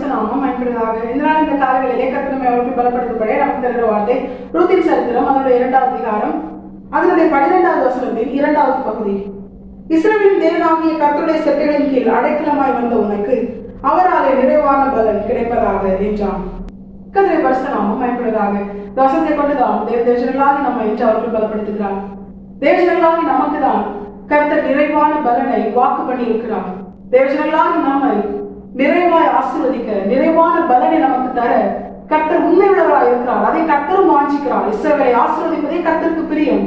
பரிசுநாமம் பயன்படுவதாக. இதனால் இந்த காலங்களிலே கர்த்தர் அவருக்கு பலப்படுத்தப்பட நமக்கு தருகிற வார்த்தை ரூத்தின் சரித்திரம் அதனுடைய 2வது அதிகாரம் அதனுடைய 12வது வசனத்தின் 2வது பகுதி. இஸ்ரவேலின் தேவனாகிய கர்த்தருடைய செட்டைகளின் கீழ் அடைக்கலமாய் வந்த உனக்கு அவராலே நிறைவான பலன் கிடைப்பதாக என்றான். கர்த்தருடைய பரிசுநாமம் பயன்படுவதாக. இந்த வசனத்தை கொண்டுதான் தேவஜனங்களாகி நம்மை என்று அவர்கள் பலப்படுத்துகிறார். தேவஜனங்களாகி நமக்கு தான் கர்த்தர் நிறைவான பலனை வாக்கு பண்ணி இருக்கிறார். தேவஜனங்களாகி நம்மை நிறைவாய் ஆசீர்வதிக்க, நிறைவான பலனை நமக்கு தர கர்த்தர் உண்மையுள்ளவராய் இருக்கிறார். அதை கர்த்தரும் வாஞ்சிக்கிறார். இஸ்ரவேலை ஆசீர்வதிப்பதே கர்த்தருக்கு பிரியம்.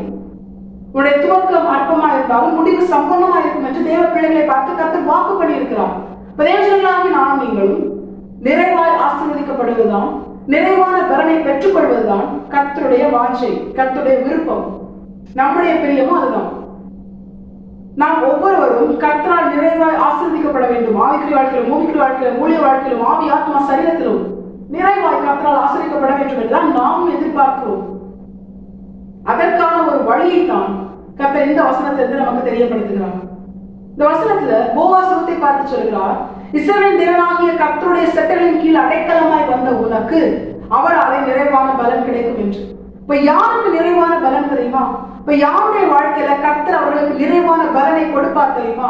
உன்னுடைய துவக்கம் அற்பமா இருந்தாலும் முடிவு சம்பன்னமா இருக்கும் என்று தேவ பிள்ளைகளை பார்த்து கர்த்தர் வாக்கு பண்ணி இருக்கிறார். தேவஜனங்களாகி நானும் நீங்களும் நிறைவாய் ஆசீர்வதிக்கப்படுவதுதான், நிறைவான பலனை பெற்றுக் கொள்வதுதான் கர்த்தருடைய வாஞ்சை, கர்த்தருடைய விருப்பம், நம்முடைய பிரியமும் அதுதான். நாம் ஒவ்வொருவரும் கர்த்தரால் நிறைவாய் ஆசீர்வதிக்கப்பட வேண்டும். ஆவிக்குரிய வாழ்க்கையிலும், மூவிக்குரிய வாழ்க்கையிலும், ஊழிய வாழ்க்கையிலும், ஆவி ஆத்மா சரீரத்திலும் நிறைவாய் கர்த்தரால் ஆசீர்வதிக்கப்பட வேண்டும் என்றுதான் நாம் எதிர்பார்க்கிறோம். அதற்கான ஒரு வழியை தான் கர்த்தர் இந்த வசனத்திலிருந்து நமக்கு தெரியப்படுத்துகிறார். இந்த வசனத்துல போவாசத்தை பார்த்து சொல்கிறார், இஸ்ரவேலின் தேவனாகிய கர்த்தருடைய செட்டைகளின் கீழ் அடைக்கலமாய் வந்த உனக்கு அவராலே நிறைவான பலன் கிடைக்கும் என்று. இப்ப யாருக்கு நிறைவான பலன் தெரியுமா? இப்ப யாருடைய வாழ்க்கையில கர்த்தர் அவர்களுக்கு நிறைவான பலனை கொடுப்பார் தெரியுமா?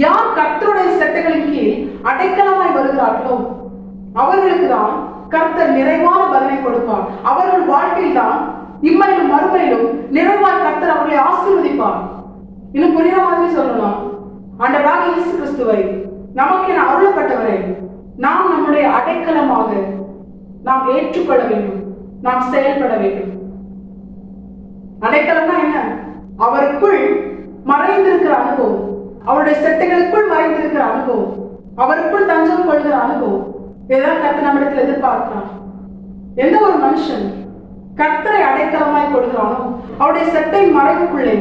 யார் கர்த்தருடைய செட்டைகளின் கீழ் அடைக்கலமாய் வருகிறார்களோ அவர்களுக்கு தான் கர்த்தர் நிறைவான பலனை கொடுப்பார். அவர்கள் வாழ்க்கையில் தான் இம்மையிலும் மறுமையிலும் நிறைவாய் கர்த்தர் அவர்களை ஆசீர்வதிப்பார். இன்னும் புரியுற மாதிரி சொல்லணும், ஆண்டவராகிய இயேசு கிறிஸ்துவை நமக்கு என அருளப்பட்டவரை நாம் நம்முடைய அடைக்கலமாக நாம் ஏற்றுக்கொள்ள வேண்டும், நாம் செயல்பட வேண்டும். அடைக்கலம்னா என்ன? அவருக்குள் மறைந்திருக்கிற அனுபவம், அவருடைய செட்டைகளுக்குள் மறைந்திருக்கிற அனுபவம், அவருக்குள் தஞ்சம் கொள்கிற அனுபவம். இதுதான் கர்த்தர் நம்மிடத்தில் எதிர்பார்க்கிறார். எந்த ஒரு மனுஷன் கர்த்தரை அடைக்கலமாய் கொடுக்கிறானோ, அவருடைய செட்டை மறைவுக்குள்ளே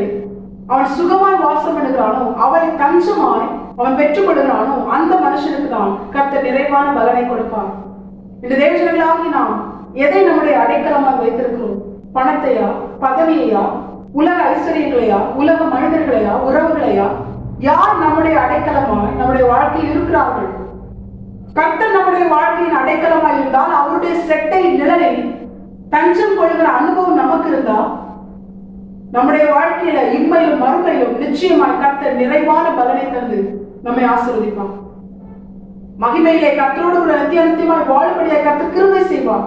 அவன் சுகமாய் வாசம் பண்ணுகிறானோ, அவரை தஞ்சமாய் அவன் பெற்றுக் கொள்கிறானோ, அந்த மனுஷனுக்கு தான் கர்த்தர் நிறைவான பலனை கொடுப்பார். இந்த தேவஜனங்களாகி நாம் எதை நம்முடைய அடைக்கலமாய் வைத்திருக்கிறோம்? பணத்தையா, பதவியையா, உலக ஐஸ்வர்யங்களையா, உலக மனிதர்களையா, உறவுகளையா? யார் நம்முடைய அடைக்கலமாய் நம்முடைய வாழ்க்கையில் இருக்கிறார்கள்? கர்த்தர் நம்முடைய வாழ்க்கையின் அடைக்கலமாய் இருந்தால் அவருடைய செட்டை நிழலில் தஞ்சம் கொள்கிற அனுபவம் நமக்கு இருந்தா நம்முடைய வாழ்க்கையில இம்மையிலும் மறுமையிலும் நிச்சயமாய் கர்த்தர் நிறைவான பலனை தந்து நம்மை ஆசீர்வதிப்பார். மகிமையிலே கர்த்தரோடு ஒரு நித்தியமாய் வாழும்படியாய் கர்த்தர் கிருபை செய்வார்.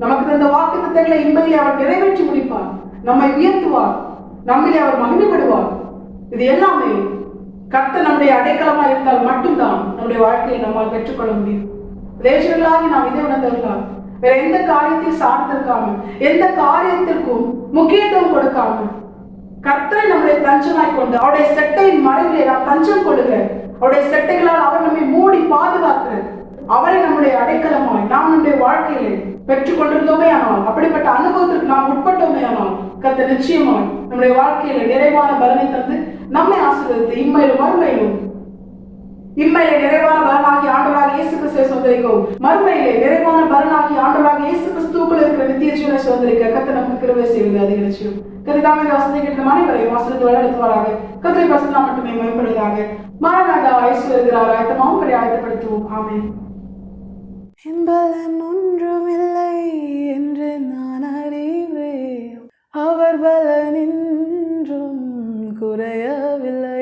நமக்கு தந்த வாக்குத்தத்தங்களை இம்மையிலே அவர் நிறைவேற்றி முடிப்பார். நம்மை உயர்த்துவார், நம்மிலே அவர் மகிமைப்படுவார். இது எல்லாமே கர்த்தர் நம்முடைய அடைக்கலமாய் இருந்தால் மட்டும்தான் நம்முடைய வாழ்க்கையை நம்மால் பெற்றுக்கொள்ள முடியும். தேவஜனங்களாகி நாம் இதை உணர்ந்தவர்களால் வேற எந்த காரியத்தையும் சார்ந்திருக்காம, எந்த காரியத்திற்கும் முக்கியத்துவம் கொடுக்காம கர்த்தரை நம்முடைய தஞ்சமாய் கொண்டு அவருடைய செட்டையின் மறைவிலே நாம் தஞ்சம் கொள்ளுகிற, அவருடைய செட்டைகளால் அவர் நம்மை மூடி பாதுகாக்கிற, அவரை நம்முடைய அடைக்கலமாய் நாம் நம்முடைய வாழ்க்கையிலே பெற்றுக் கொண்டிருந்தோமே ஆனால், அப்படிப்பட்ட அனுபவத்திற்கு நாம் உட்பட்டோமே ஆனால் கர்த்தர் நிச்சயமாய் நம்முடைய வாழ்க்கையில நிறைவான பலனை தந்து நம்மை ஆசீர்வதித்து இம்மையிலும் மறுமையிலும், இம்மையிலே நிறைவான பலனாகி ஆண்டவராக இயேசு கிறிஸ்துவை சுதந்திரிக்கவும், மறுமையிலே நிறைவான பலனாகி ஆண்டவராக இயேசு கிறிஸ்துவுக்குள் இருக்கிற நித்திய ஜீவனை சுதந்திரிக்க கர்த்தர் நமக்கு கிருபை செய்வது அதிகரிச்சியும். கர்த்தர் இந்த வசனத்தை கேட்ட அனைவரையும் ஆசீர்வதித்து வழிநடத்துவாராக. கர்த்தரை பரிசுத்த நாமம் மட்டுமே மேம்படுவதாக. மாறாக இயேசு வருகிறார், ஆயத்தமாகவும் பெரிய ஆயத்தப்படுத்துவோம். ஆமென். பலன் ஒன்றுமில்லை என்று நான் அறிவேன், அவர் பலன் இன்றும் குறையவில்லை.